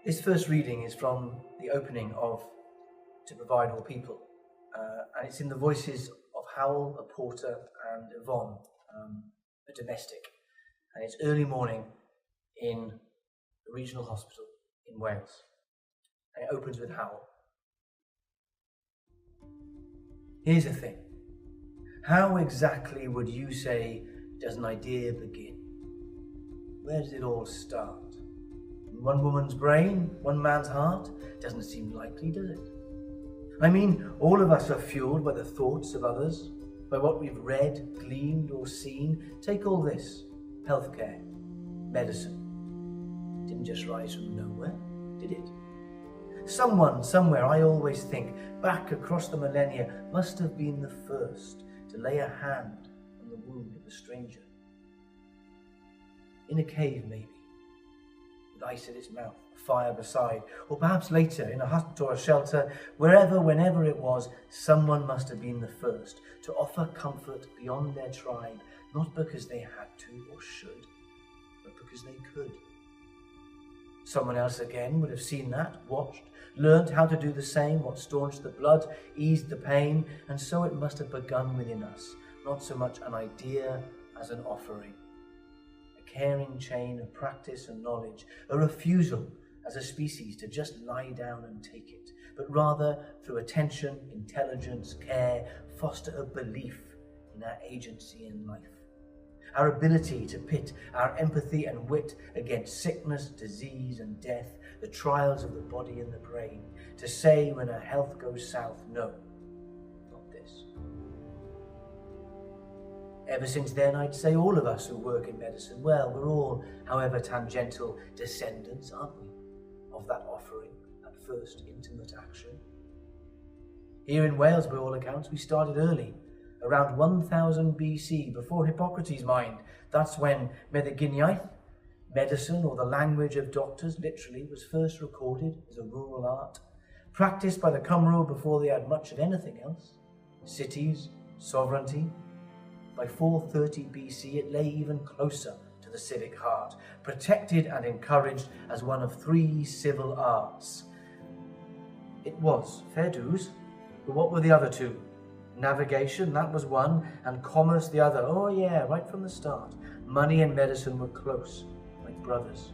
This first reading is from the opening of To Provide All People, and it's in the voices of Howell, a porter, and Yvonne, a domestic. And it's early morning in a regional hospital in Wales. And it opens with Howell. Here's the thing. How exactly would you say does an idea begin? Where does it all start? In one woman's brain, one man's heart? Doesn't seem likely, does it? I mean, all of us are fueled by the thoughts of others, by what we've read, gleaned, or seen. Take all this. Healthcare, medicine. It didn't just rise from nowhere, did it? Someone, somewhere, I always think, back across the millennia, must have been the first to lay a hand on the wound of a stranger. In a cave, maybe, with ice at its mouth, a fire beside, or perhaps later in a hut or a shelter, wherever, whenever it was, someone must have been the first to offer comfort beyond their tribe, not because they had to or should, but because they could. Someone else again would have seen that, watched, learnt how to do the same, what staunched the blood, eased the pain, and so it must have begun within us, not so much an idea as an offering. A caring chain of practice and knowledge, a refusal as a species to just lie down and take it, but rather through attention, intelligence, care, foster a belief in our agency in life. Our ability to pit our empathy and wit against sickness, disease and death, the trials of the body and the brain, to say when our health goes south, no, not this. Ever since then, I'd say all of us who work in medicine, well, we're all, however tangential, descendants, aren't we, of that offering, that first intimate action. Here in Wales, by all accounts, we started early. Around 1000 BC, before Hippocrates' mind. That's when meddyginiaeth, medicine or the language of doctors, literally, was first recorded as a rural art, practiced by the Cymru before they had much of anything else. Cities, sovereignty. By 430 BC, it lay even closer to the civic heart, protected and encouraged as one of 3 civil arts. It was fair dues, but what were the other 2? Navigation, that was one, and commerce the other. Oh yeah, right from the start. Money and medicine were close, like brothers.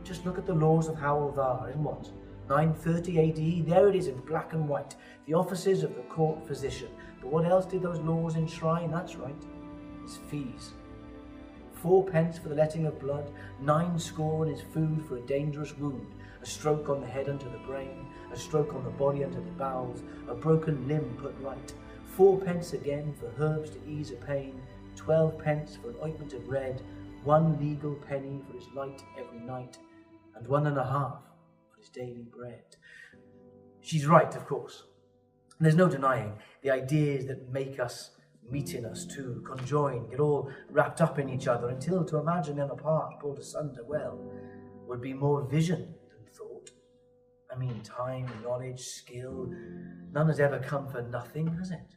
Just look at the laws of Howell Var in what? 930 AD, there it is in black and white. The offices of the court physician. But what else did those laws enshrine? That's right, it's fees. 4 pence for the letting of blood, 9 score is food for a dangerous wound, a stroke on the head unto the brain, a stroke on the body unto the bowels, a broken limb put right. 4 pence again for herbs to ease a pain, 12 pence for an ointment of red, 1 legal penny for his light every night, and 1.5 for his daily bread. She's right, of course. There's no denying the ideas that make us meet in us too, conjoin, get all wrapped up in each other until to imagine them apart, pulled asunder, well, would be more vision than thought. I mean, time, knowledge, skill, none has ever come for nothing, has it?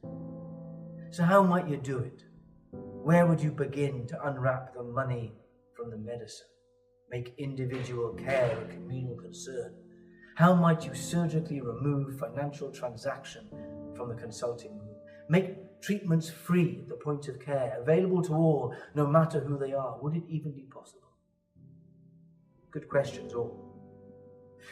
So how might you do it? Where would you begin to unwrap the money from the medicine? Make individual care a communal concern? How might you surgically remove financial transaction from the consulting room? Make treatments free at the point of care, available to all, no matter who they are. Would it even be possible? Good questions all.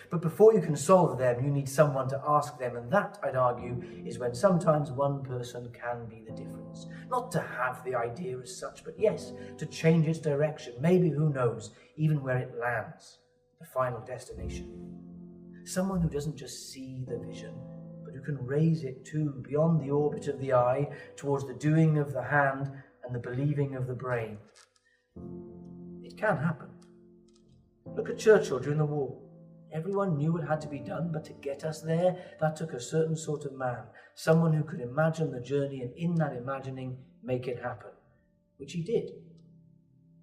But before you can solve them, you need someone to ask them, and that, I'd argue, is when sometimes one person can be the difference. Not to have the idea as such, but yes, to change its direction, maybe, who knows, even where it lands, the final destination. Someone who doesn't just see the vision, but who can raise it too, beyond the orbit of the eye, towards the doing of the hand and the believing of the brain. It can happen. Look at Churchill during the war. Everyone knew it had to be done, but to get us there, that took a certain sort of man, someone who could imagine the journey and in that imagining make it happen, which he did.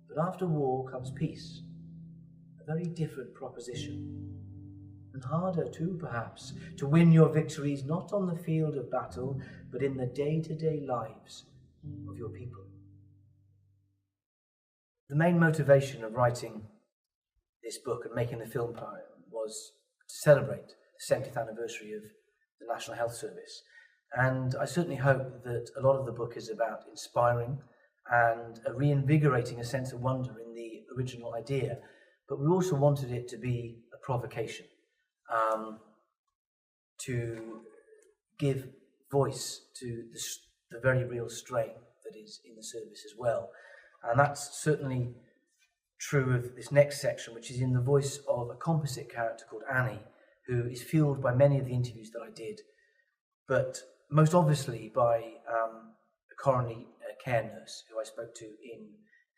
But after war comes peace, a very different proposition. And harder too, perhaps, to win your victories not on the field of battle, but in the day-to-day lives of your people. The main motivation of writing this book and making the film was to celebrate the 70th anniversary of the National Health Service. And I certainly hope that a lot of the book is about inspiring and reinvigorating a sense of wonder in the original idea. But we also wanted it to be a provocation, to give voice to the very real strain that is in the service as well. And that's certainly true of this next section, which is in the voice of a composite character called Annie, who is fueled by many of the interviews that I did, but most obviously by a coronary care nurse who I spoke to in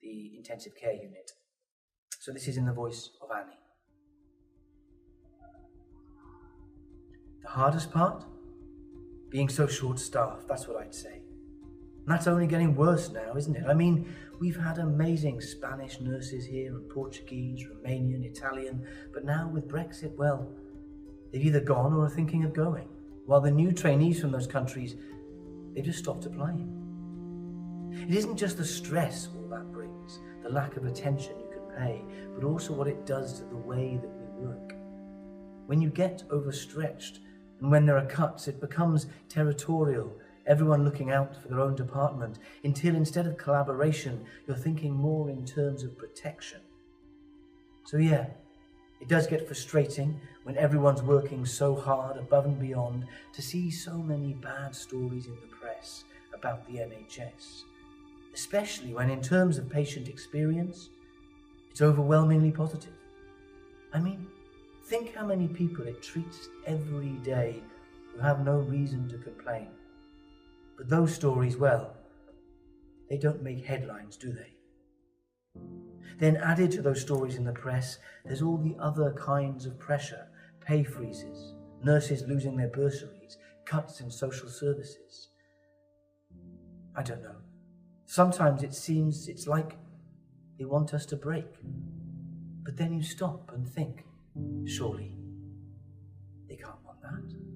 the intensive care unit. So this is in the voice of Annie. The hardest part? Being so short-staffed, that's what I'd say. And that's only getting worse now, isn't it? I mean, we've had amazing Spanish nurses here, and Portuguese, Romanian, Italian, but now with Brexit, well, they've either gone or are thinking of going, while the new trainees from those countries, they've just stopped applying. It isn't just the stress all that brings, the lack of attention you can pay, but also what it does to the way that we work. When you get overstretched, and when there are cuts, it becomes territorial, everyone looking out for their own department, until instead of collaboration, you're thinking more in terms of protection. So yeah, it does get frustrating when everyone's working so hard above and beyond to see so many bad stories in the press about the NHS, especially when in terms of patient experience, it's overwhelmingly positive. I mean, think how many people it treats every day who have no reason to complain. But those stories, well, they don't make headlines, do they? Then added to those stories in the press, there's all the other kinds of pressure, pay freezes, nurses losing their bursaries, cuts in social services. I don't know. Sometimes it seems it's like they want us to break. But then you stop and think, surely they can't want that.